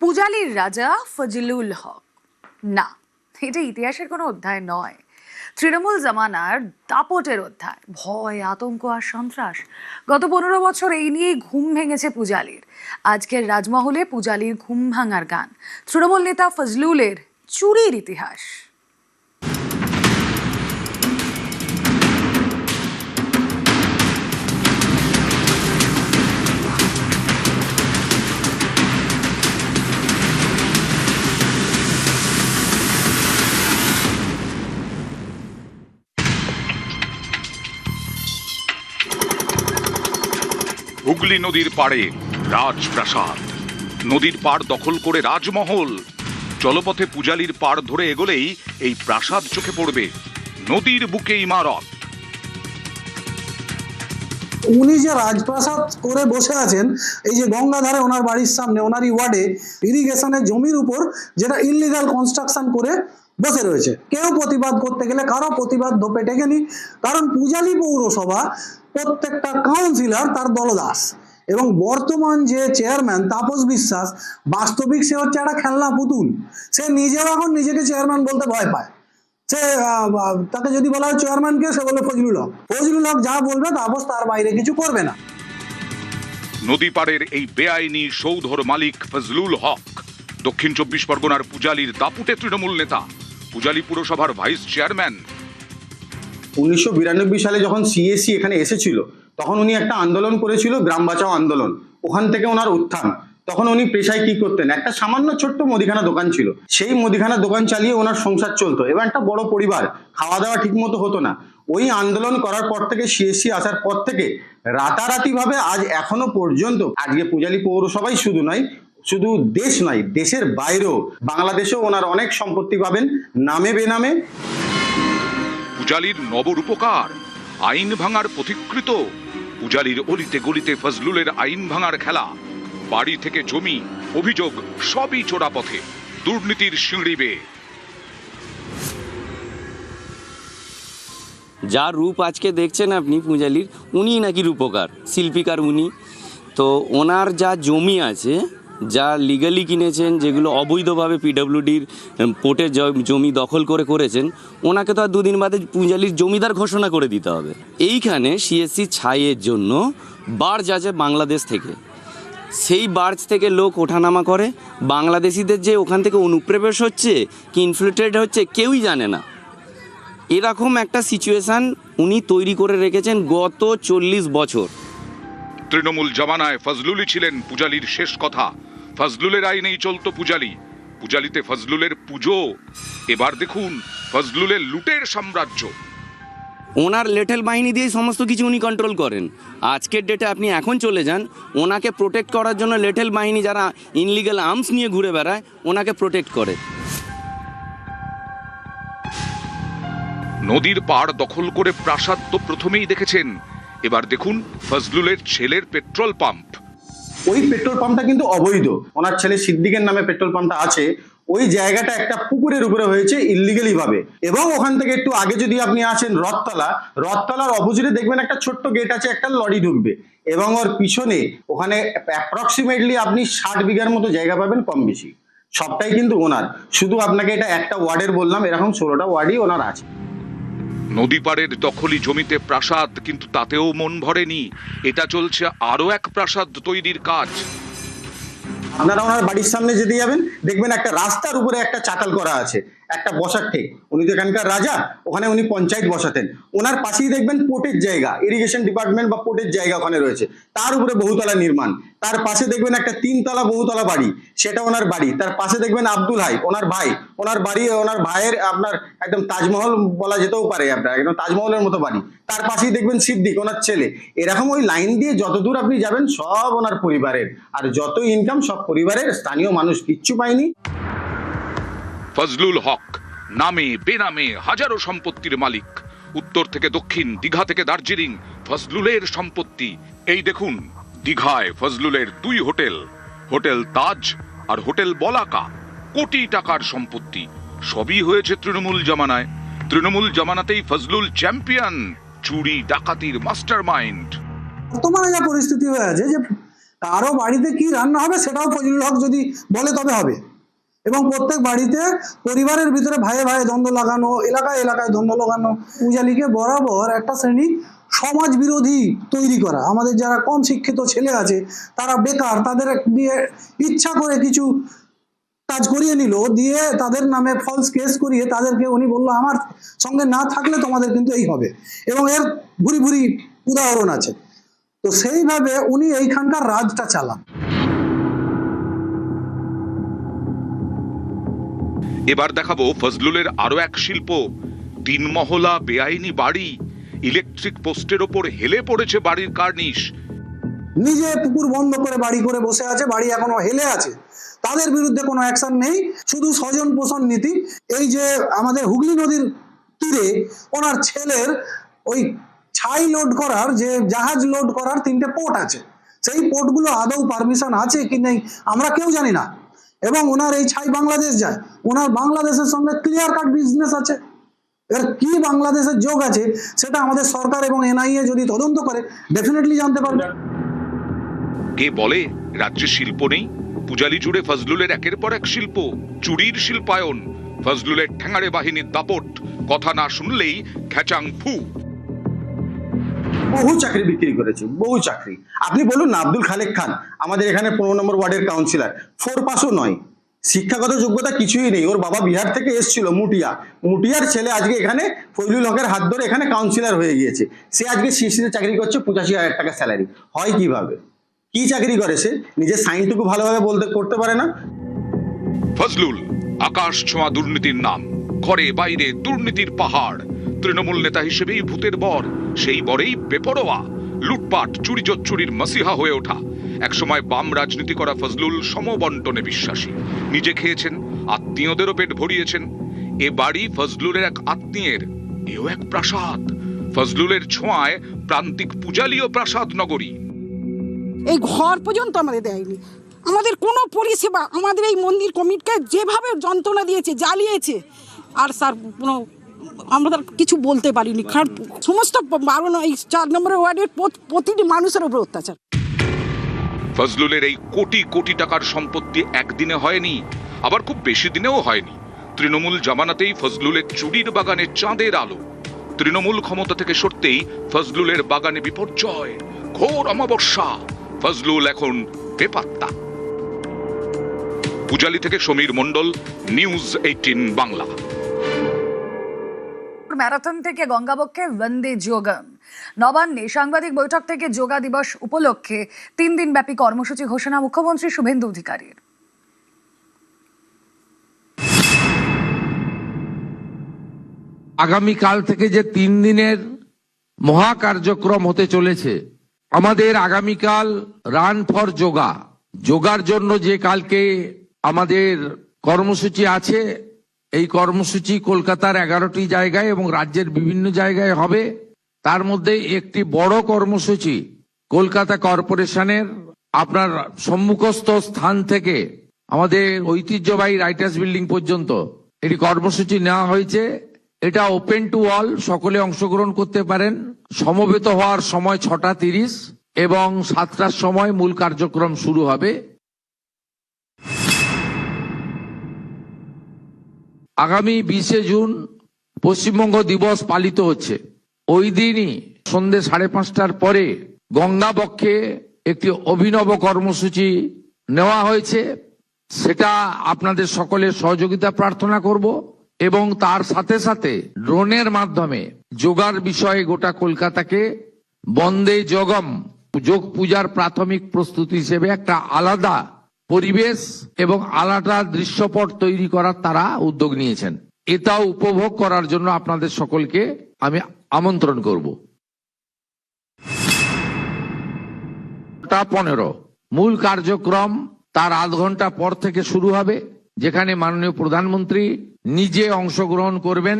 পূজালীর রাজা ফজলুল হক না, এটা ইতিহাসের কোনো অধ্যায় নয়, তৃণমূল জামানার দাপটের অধ্যায়। ভয়, আতঙ্ক আর সন্ত্রাস, গত 15 বছর এই নিয়েই ঘুম ভেঙেছে পূজালীর। আজকের রাজমহলে পূজালীর ঘুম ভাঙার গান, তৃণমূল নেতা ফজলুলের চুরির ইতিহাস। হুগলি নদীর পাড়ে রাজপ্রাসাদ, নদীর পাড় দখল করে রাজমহল। জলপথে পূজালীর পাড় ধরে এগোলেই এই প্রাসাদ চোখে পড়বে। নদীর বুকে ইমারত। উনি যে রাজপ্রাসাদ করে বসে আছেন, এই যে গঙ্গাধারে ওনার বাড়ির সামনে ওনারই ওয়ার্ডে ইরিগেশনের জমির উপর যেটা ইললিগাল কনস্ট্রাকশন করে বসে রয়েছে। কেউ প্রতিবাদ করতে গেলে কারো প্রতিবাদ ধোপে টেকেনি, কারণ পূজালী পৌরসভা প্রত্যেকটা কাউন্সিলর তার দলদাস, এবং বর্তমান যে চেয়ারম্যান তাপস বিশ্বাস, বাস্তবিক সে হচ্ছে একটা খেলনা পুতুল। সে নিজেও এখন নিজেকে চেয়ারম্যান বলতে ভয় পায়। সে তাকে যদি বলা হয় চেয়ারম্যানকে, সে বলবে ফজলুল হক। ফজলুল হক যা বলবে তাপস তার বাইরে কিছু করবে না। নদী পাড়ের এই বেআইনি সৌধর মালিক ফজলুল হক দক্ষিণ 24 পরগনার পূজালীর দাপুটে তৃণমূল নেতা, পূজালী পুরসভার ভাইস চেয়ারম্যান। 1992 সালে যখন সিএসসি এখানে এসেছিল, তখন উনি একটা আন্দোলন করেছিল, গ্রাম বাঁচাও আন্দোলন। ওখান থেকে ওনার উত্থান। তখন উনি পেশায় কি করতেন, একটা সামান্য ছোট্ট মুদিখানা দোকান ছিল। সেই মুদিখানা দোকান চালিয়ে ওনার সংসার চলতো, এবং একটা বড় পরিবার, খাওয়া দাওয়া ঠিক মতো হতো না। ওই আন্দোলন করার পর থেকে, সিএসসি আসার পর থেকে রাতারাতি ভাবে আজ এখনো পর্যন্ত, আজকে পূজালী পৌরসভায় শুধু নয়, শুধু দেশ নয়, দেশের বাইরেও, বাংলাদেশেও ওনার অনেক সম্পত্তি পাবেন নামে বেনামে। পূজালীর নবরূপকার, আইন ভাঙার পথিকৃত। পূজালীর অলিতে গলিতে ফজলুলের আইন ভাঙার খেলা। বাড়ি থেকে জমি, অভিযোগ সবই চোরা পথে, দুর্নীতির সিঁড়ি বেয়ে। যা রূপ আজকে দেখছেন আপনি পূজালীর, উনি নাকি রূপকার, শিল্পীকার উনি। তো ওনার যা জমি আছে, যা লিগালি কিনেছেন, যেগুলো অবৈধভাবে পিডব্লিউডির পোর্টের জমি দখল করেছেন, ওনাকে তো আর দুদিন বাদে পূজালীর জমিদার ঘোষণা করে দিতে হবে। এইখানে সিএসসি ছাইয়ের জন্য বার্জ আছে বাংলাদেশ থেকে, সেই বার্জ থেকে লোক ওঠানামা করে। বাংলাদেশিদের যে ওখান থেকে অনুপ্রবেশ হচ্ছে কি ইনফিল্ট্রেট হচ্ছে কেউই জানে না। এরকম একটা সিচুয়েশান উনি তৈরি করে রেখেছেন গত 40 বছর। তৃণমূল জামানায় ফজলুলই ছিলেন পূজালীর শেষ কথা। ফজলুলের আইনেই চলতো পূজালী, পূজালীতে ফজলুলের পুজো। এবার দেখুন ফজলুলের লুটের সাম্রাজ্য। ওনার লেটেল বাহিনী দিয়েই সমস্ত কিছু উনি কন্ট্রোল করেন। আজকের ডেটে আপনি এখন চলে যান, ওনাকে প্রোটেক্ট করার জন্য লেটেল বাহিনী যারা ইনলিগাল আর্মস নিয়ে ঘুরে বেড়ায়, ওনাকে প্রোটেক্ট করে। নদীর পাড় দখল করে প্রাসাদ তো প্রথমেই দেখেছেন, এবার দেখুন ফজলুলের ছেলের পেট্রোল পাম্প। ওই পেট্রোল পাম্পটা কিন্তু অবৈধ। ওনার ছেলে সিদ্দিকের নামে পেট্রোল পাম্পটা আছে। ওই জায়গাটা একটা পুকুরের উপরে হয়েছে ইললিগালি ভাবে। এবং ওখান থেকে একটু আগে যদি আপনি আসেন রথতলার অপোজিটে দেখবেন একটা ছোট্ট গেট আছে, একটা লরি ঢুকবে, এবং ওর পিছনে ওখানে অ্যাপ্রক্সিমেটলি আপনি 60 বিঘার মতো জায়গা পাবেন, কম বেশি। সবটাই কিন্তু ওনার। শুধু আপনাকে এটা একটা ওয়ার্ডের বললাম, এরকম 16টা ওয়ার্ডই ওনার আছে। নদী পাড়ের দখলি জমিতে প্রাসাদ, কিন্তু তাতেও মন ভরেনি। এটা চলছে আরো এক প্রাসাদ তৈরির কাজ। আপনারা ওনার বাড়ির সামনে যেতে যাবেন, দেখবেন একটা রাস্তার উপরে একটা চাতাল করা আছে, একটা বসার ঠিক। উনি তো এখানকার রাজা, ওখানে উনি পঞ্চায়েত বসাতেন। ওনার পাশেই দেখবেন পোর্টের জায়গা, ইরিগেশন ডিপার্টমেন্ট বা পোর্টের জায়গা ওখানে রয়েছে। তার উপরে বহুতলা নির্মাণ। তার পাশে দেখবেন একটা 3তলা বহুতলা বাড়ি, সেটা ওনার বাড়ি। তার পাশে দেখবেন আব্দুল হাই, ওনার ভাই, ওনার বাড়ি, ওনার ভাইয়ের আপনার একদম তাজমহল বলা যেতেও পারে, আপনার একদম তাজমহলের মতো বাড়ি। তার পাশেই দেখবেন সিদ্দিক, ওনার ছেলে। এরকম ওই লাইন দিয়ে যতদূর আপনি যাবেন সব ওনার পরিবারের, আর যত ইনকাম সব পরিবারের। স্থানীয় মানুষ কিচ্ছু পায়নি। ফজলুল হক নামে বেনামে হাজারো সম্পত্তির মালিক। উত্তর থেকে দক্ষিণ, দীঘা থেকে দার্জিলিং, ফজলুলের সম্পত্তি। এই দেখুন দীঘায় ফজলুলের 2 হোটেল, হোটেল তাজ আর হোটেল বলাকা। কোটি টাকার সম্পত্তি। সবই হয়েছে তৃণমূল জামানায়। তৃণমূল জামানাতেই ফজলুল চ্যাম্পিয়ন, চুরি ডাকাতির মাস্টার মাইন্ড। বর্তমানে যা পরিস্থিতি হয়ে আছে, যে কারো বাড়িতে কি রান্না হবে সেটাও ফজলুল হক যদি বলে তবে হবে। এবং প্রত্যেক বাড়িতে পরিবারের ভিতরে ভাইয়ে ভাইয়ে দ্বন্দ্ব লাগানো, এলাকায় এলাকায় দ্বন্দ্ব লাগানো, পূজালীকে বরাবর একটা শ্রেণী সমাজ বিরোধী তৈরি করা। আমাদের যারা কম শিক্ষিত ছেলে আছে, তারা বেকার, তাদের দিয়ে ইচ্ছা করে কিছু কাজ করিয়ে নিল, দিয়ে তাদের নামে ফলস কেস করিয়ে তাদেরকে উনি বললো আমার সঙ্গে না থাকলে তোমাদের কিন্তু এই হবে, এবং এর ভুরি ভুরি উদাহরণ আছে। তো সেইভাবে উনি এইখানকার রাজটা চালান। এবার দেখাবো ফজলুলের আরো এক শিল্প, 3 মহলা বেআইনি বাড়ি। ইলেকট্রিক পোস্টের ওপর হেলে পড়েছে বাড়ির কার্নিশ। নিজে পুকুর বন্ধ করে বাড়ি করে বসে আছে, বাড়ি এখনো হেলে আছে, তাদের বিরুদ্ধে কোনো অ্যাকশন নেই, শুধু স্বজন পোষণ নীতি। এই যে আমাদের হুগলি নদীর তীরে ওনার ছেলের ওই ছাই লোড করার, যে জাহাজ লোড করার 3টে পোর্ট আছে, সেই পোর্টগুলো আদৌ পারমিশন আছে কি নেই আমরা কেউ জানি না। এবং ওনার এই ছাই বাংলাদেশ যায়, ওনার বাংলাদেশের সঙ্গে ক্লিয়ার কাট বিজনেস আছে। এর কি বাংলাদেশের যোগ আছে সেটা আমাদের সরকার এবং এনআইএ যদি তদন্ত করে ডেফিনেটলি জানতে পারবে। কে বলে রাজ্যে শিল্প নেই? পূজালী জুড়ে ফজলুলের একের পর এক শিল্প, চুরির শিল্পায়ন, ফজলুলের ঠ্যাঙাড়ে বাহিনীর দাপট, কথা না শুনলেই খেচাং ফু। বহু চাকরি বিক্রি করেছে, বহু চাকরি। আপনি বলুন না, আব্দুল খালেক খান আমাদের এখানে 15 নম্বর ওয়ার্ডের কাউন্সিলর, 4 পাসও নয়, শিক্ষাগত যোগ্যতা কিছুই নেই। ওর বাবা বিহার থেকে এসেছিল, মুটিয়ার ছেলে আজকে এখানে ফজলুল হকের হাত ধরে এখানে কাউন্সিলর হয়ে গিয়েছে। সে আজকে সিসিতে চাকরি করছে, 85,000 টাকা স্যালারি। হয় কিভাবে? কি চাকরি করে সে? নিজের সাইনটুকু ভালোভাবে করতে পারে না। ফজলুল আকাশ ছোঁয়া দুর্নীতির নাম, ঘরে বাইরে দুর্নীতির পাহাড়। তৃণমূল নেতা হিসেবেই ভূতের বর, সেই বরেই বেপরোয়া, লুটপাট চুরি চুরির মসিহা হয়ে ওঠা। একসময় বাম রাজনীতি করা ফজলুল সমবন্টনে বিশ্বাসী, নিজে খেয়েছেন, আত্মীয়দেরও পেট ভরিয়েছেন। এ বাড়ি ফজলুলের এক আত্মীয়ের, এও এক প্রাসাদ। ফজলুলের ছোঁয়ায় প্রান্তিক পূজালীয় প্রাসাদ নগরী। এই ঘর পর্যন্ত আমাদের দেয়নি, আমাদের কোনো পরিষেবা, আমাদের এই মন্দির কমিটিকে যেভাবে যন্ত্রণা দিয়েছে, জ্বালিয়েছে, আর স্যার কোনো আমরা কিছু বলতে পারিনি। কারণ সমস্ত 4 নম্বর ওয়ার্ডের প্রতিটি মানুষের উপর অত্যাচার। ফজলুলের এই কোটি কোটি টাকার সম্পত্তি একদিনে হয়নি, আবার খুব বেশি দিনেও হয়নি। তৃণমূল জামানাতেই ফজলুলের চুরির বাগানে চাঁদের আলো। তৃণমূল ক্ষমতা থেকে সরতেই ফজলুলের বাগানে বিপর্যয়, ঘোর অমাবস্যা। ফজলুল এখন বেপাত্তা। পূজালী থেকে সমীর মণ্ডল, নিউজ 18 বাংলা। ম্যারাথন থেকে গঙ্গাবক্ষে বন্দে যোগম। নবান্নে সাংবাদিক বৈঠক থেকে যোগা দিবস উপলক্ষে 3 দিনব্যাপী কর্মসূচি ঘোষণা মুখ্যমন্ত্রী শুভেন্দু অধিকারীর। আগামীকাল থেকে যে 3 দিনের মহা কার্যক্রম হতে চলেছে, আমাদের আগামীকাল রান ফর যোগা, যোগার জন্য যে কালকে আমাদের কর্মসূচি আছে, এই কর্মসূচি কলকাতার 11টি জায়গায় এবং রাজ্যের বিভিন্ন জায়গায় হবে। তার মধ্যে একটি বড় কর্মসূচি কলকাতা কর্পোরেশনের আপনার সম্মুখস্থ স্থান থেকে আমাদের ঐতিহ্যবাহী রাইটার্স বিল্ডিং পর্যন্ত এটি কর্মসূচি নেওয়া হয়েছে। এটা ওপেন টু অল, সকলে অংশগ্রহণ করতে পারেন। সমবেত হওয়ার সময় 6:30 এবং 7টার সময় মূল কার্যক্রম শুরু হবে। আগামী 20শে জুন পশ্চিমবঙ্গ দিবস পালিত হচ্ছে। ওই দিনই সন্ধ্যে 5:30টার পরে গঙ্গাবক্ষে একটি অভিনব কর্মসূচি নেওয়া হয়েছে। সেটা আপনাদের সকলের সহযোগিতা প্রার্থনা করব এবং তার সাথে সাথে ড্রোনের মাধ্যমে যোগার বিষয়ে গোটা কলকাতাকে বন্দে যোগম, যোগ পূজার প্রাথমিক প্রস্তুতি হিসেবে একটা আলাদা পরিবেশ এবং আলাদা দৃশ্যপট তৈরি করার তারা উদ্যোগ নিয়েছেন। এটাও উপভোগ করার জন্য আপনাদের সকলকে আমি আমন্ত্রণ করব। 15 মূল কার্যক্রম তার আধ ঘন্টা পর থেকে শুরু হবে, যেখানে মাননীয় প্রধানমন্ত্রী নিজে অংশগ্রহণ করবেন।